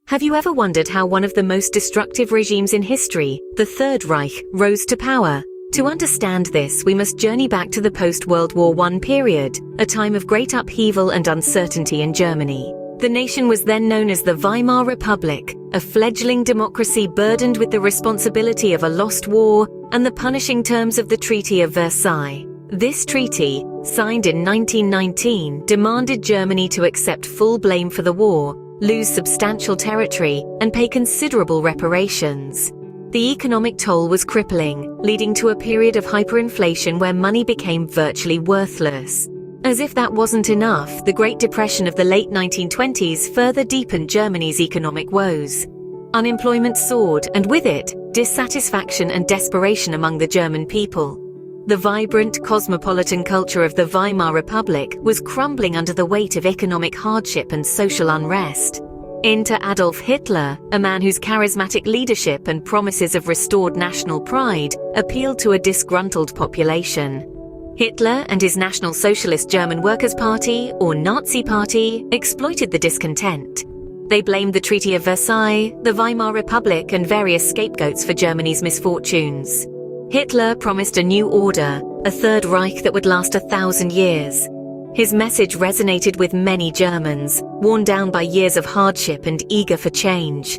Have you ever wondered how one of the most destructive regimes in history, the Third Reich, rose to power? To understand this, we must journey back to the post-World War I period, a time of great upheaval and uncertainty in Germany. The nation was then known as the Weimar Republic, a fledgling democracy burdened with the responsibility of a lost war and the punishing terms of the Treaty of Versailles. This treaty, signed in 1919, demanded Germany to accept full blame for the war, lose substantial territory, and pay considerable reparations. The economic toll was crippling, leading to a period of hyperinflation where money became virtually worthless. As if that wasn't enough, the Great Depression of the late 1920s further deepened Germany's economic woes. Unemployment soared, and with it, dissatisfaction and desperation among the German people. The vibrant, cosmopolitan culture of the Weimar Republic was crumbling under the weight of economic hardship and social unrest. Enter Adolf Hitler, a man whose charismatic leadership and promises of restored national pride appealed to a disgruntled population. Hitler and his National Socialist German Workers' Party, or Nazi Party, exploited the discontent. They blamed the Treaty of Versailles, the Weimar Republic, and various scapegoats for Germany's misfortunes. Hitler promised a new order, a Third Reich that would last 1,000 years. His message resonated with many Germans, worn down by years of hardship and eager for change.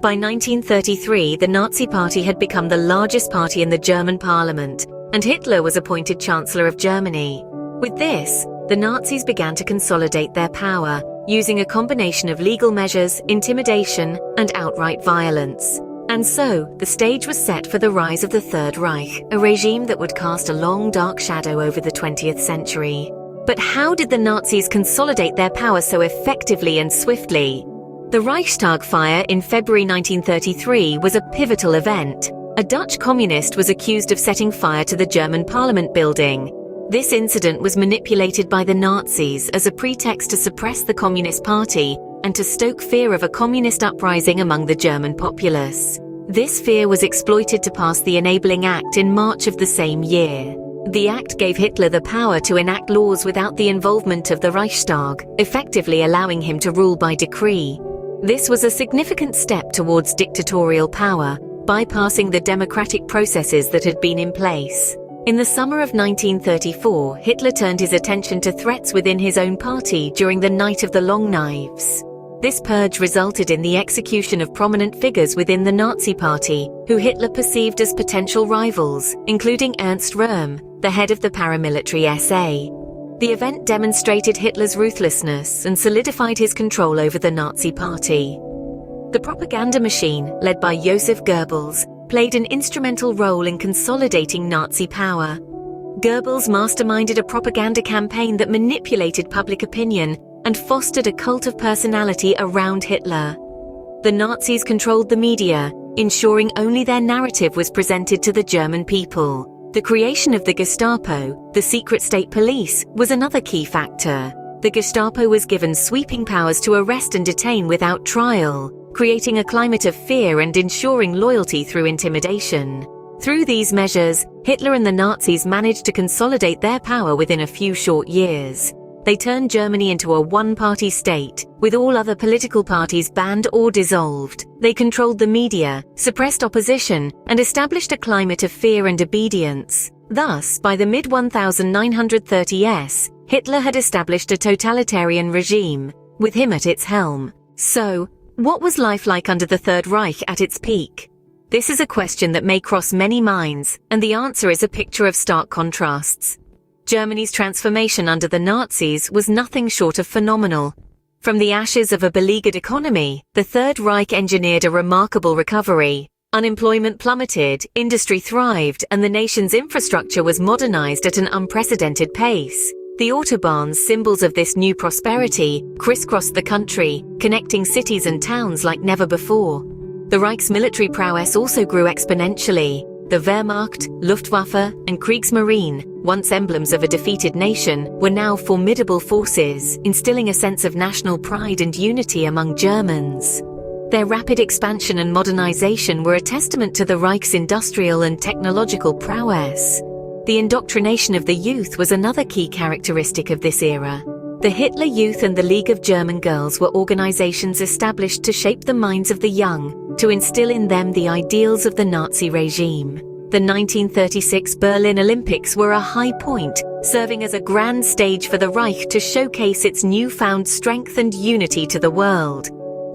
By 1933, the Nazi Party had become the largest party in the German parliament, and Hitler was appointed Chancellor of Germany. With this, the Nazis began to consolidate their power, using a combination of legal measures, intimidation, and outright violence. And so, the stage was set for the rise of the Third Reich, a regime that would cast a long, dark shadow over the 20th century. But how did the Nazis consolidate their power so effectively and swiftly? The Reichstag fire in February 1933 was a pivotal event. A Dutch communist was accused of setting fire to the German parliament building. This incident was manipulated by the Nazis as a pretext to suppress the Communist Party and to stoke fear of a communist uprising among the German populace. This fear was exploited to pass the Enabling Act in March of the same year. The act gave Hitler the power to enact laws without the involvement of the Reichstag, effectively allowing him to rule by decree. This was a significant step towards dictatorial power, bypassing the democratic processes that had been in place. In the summer of 1934, Hitler turned his attention to threats within his own party during the Night of the Long Knives. This purge resulted in the execution of prominent figures within the Nazi Party, who Hitler perceived as potential rivals, including Ernst Röhm, the head of the paramilitary SA. The event demonstrated Hitler's ruthlessness and solidified his control over the Nazi Party. The propaganda machine, led by Joseph Goebbels, played an instrumental role in consolidating Nazi power. Goebbels masterminded a propaganda campaign that manipulated public opinion and fostered a cult of personality around Hitler. The Nazis controlled the media, ensuring only their narrative was presented to the German people. The creation of the Gestapo, the secret state police, was another key factor. The Gestapo was given sweeping powers to arrest and detain without trial, creating a climate of fear and ensuring loyalty through intimidation. Through these measures, Hitler and the Nazis managed to consolidate their power within a few short years. They turned Germany into a one-party state, with all other political parties banned or dissolved. They controlled the media, suppressed opposition, and established a climate of fear and obedience. Thus, by the mid-1930s, Hitler had established a totalitarian regime, with him at its helm. So, what was life like under the Third Reich at its peak? This is a question that may cross many minds, and the answer is a picture of stark contrasts. Germany's transformation under the Nazis was nothing short of phenomenal. From the ashes of a beleaguered economy, the Third Reich engineered a remarkable recovery. Unemployment plummeted, industry thrived, and the nation's infrastructure was modernized at an unprecedented pace. The autobahns, symbols of this new prosperity, crisscrossed the country, connecting cities and towns like never before. The Reich's military prowess also grew exponentially. The Wehrmacht, Luftwaffe, and Kriegsmarine, once emblems of a defeated nation, were now formidable forces, instilling a sense of national pride and unity among Germans. Their rapid expansion and modernization were a testament to the Reich's industrial and technological prowess. The indoctrination of the youth was another key characteristic of this era. The Hitler Youth and the League of German Girls were organizations established to shape the minds of the young, to instill in them the ideals of the Nazi regime. The 1936 Berlin Olympics were a high point, serving as a grand stage for the Reich to showcase its newfound strength and unity to the world.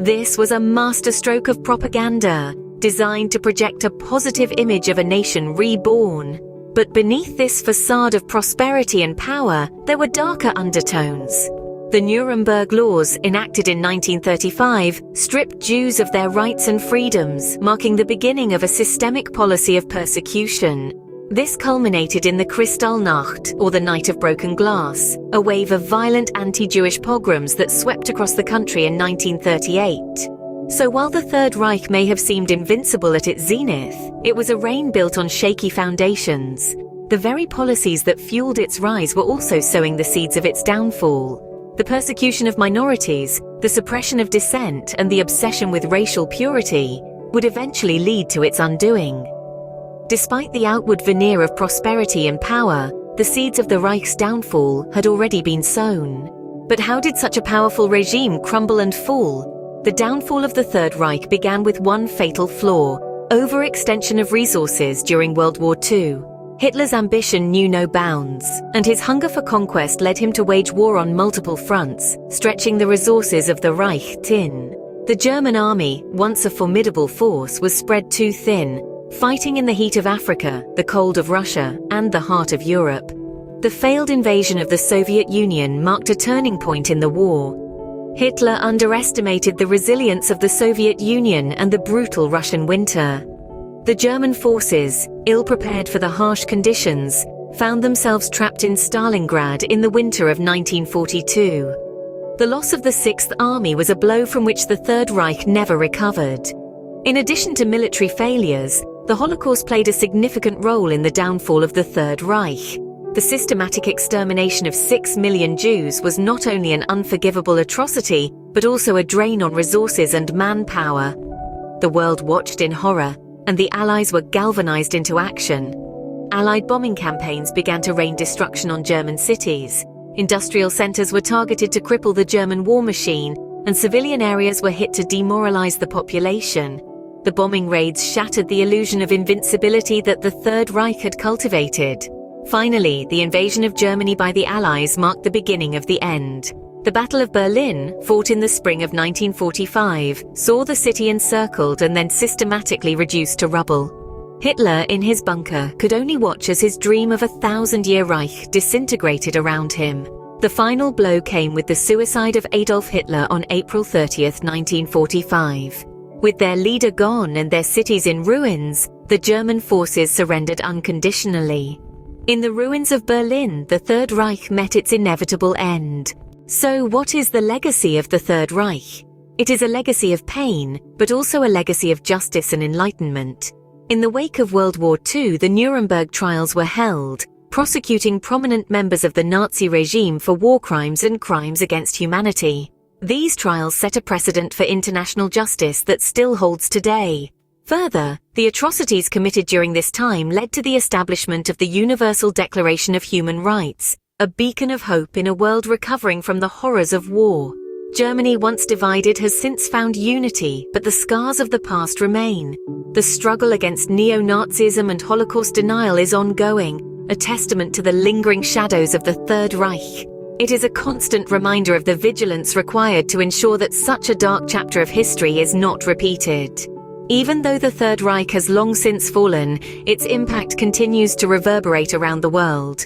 This was a masterstroke of propaganda, designed to project a positive image of a nation reborn. But beneath this facade of prosperity and power, there were darker undertones. The Nuremberg Laws, enacted in 1935, stripped Jews of their rights and freedoms, marking the beginning of a systemic policy of persecution. This culminated in the Kristallnacht, or the Night of Broken Glass, a wave of violent anti-Jewish pogroms that swept across the country in 1938. So while the Third Reich may have seemed invincible at its zenith, it was a reign built on shaky foundations. The very policies that fueled its rise were also sowing the seeds of its downfall. The persecution of minorities, the suppression of dissent, and the obsession with racial purity would eventually lead to its undoing. Despite the outward veneer of prosperity and power, the seeds of the Reich's downfall had already been sown. But how did such a powerful regime crumble and fall? The downfall of the Third Reich began with one fatal flaw: overextension of resources during World War II. Hitler's ambition knew no bounds, and his hunger for conquest led him to wage war on multiple fronts, stretching the resources of the Reich thin. The German army, once a formidable force, was spread too thin, fighting in the heat of Africa, the cold of Russia, and the heart of Europe. The failed invasion of the Soviet Union marked a turning point in the war. Hitler underestimated the resilience of the Soviet Union and the brutal Russian winter. The German forces, ill-prepared for the harsh conditions, found themselves trapped in Stalingrad in the winter of 1942. The loss of the Sixth Army was a blow from which the Third Reich never recovered. In addition to military failures, the Holocaust played a significant role in the downfall of the Third Reich. The systematic extermination of 6 million Jews was not only an unforgivable atrocity, but also a drain on resources and manpower. The world watched in horror, and the Allies were galvanized into action. Allied bombing campaigns began to rain destruction on German cities. Industrial centers were targeted to cripple the German war machine, and civilian areas were hit to demoralize the population. The bombing raids shattered the illusion of invincibility that the Third Reich had cultivated. Finally, the invasion of Germany by the Allies marked the beginning of the end. The Battle of Berlin, fought in the spring of 1945, saw the city encircled and then systematically reduced to rubble. Hitler, in his bunker, could only watch as his dream of a 1,000-year Reich disintegrated around him. The final blow came with the suicide of Adolf Hitler on April 30, 1945. With their leader gone and their cities in ruins, the German forces surrendered unconditionally. In the ruins of Berlin, the Third Reich met its inevitable end. So what is the legacy of the Third Reich? It is a legacy of pain, but also a legacy of justice and enlightenment. In the wake of World War II, the Nuremberg trials were held, prosecuting prominent members of the Nazi regime for war crimes and crimes against humanity. These trials set a precedent for international justice that still holds today. Further, the atrocities committed during this time led to the establishment of the Universal Declaration of Human Rights, a beacon of hope in a world recovering from the horrors of war. Germany, once divided, has since found unity, but the scars of the past remain. The struggle against neo-Nazism and Holocaust denial is ongoing, a testament to the lingering shadows of the Third Reich. It is a constant reminder of the vigilance required to ensure that such a dark chapter of history is not repeated. Even though the Third Reich has long since fallen, its impact continues to reverberate around the world.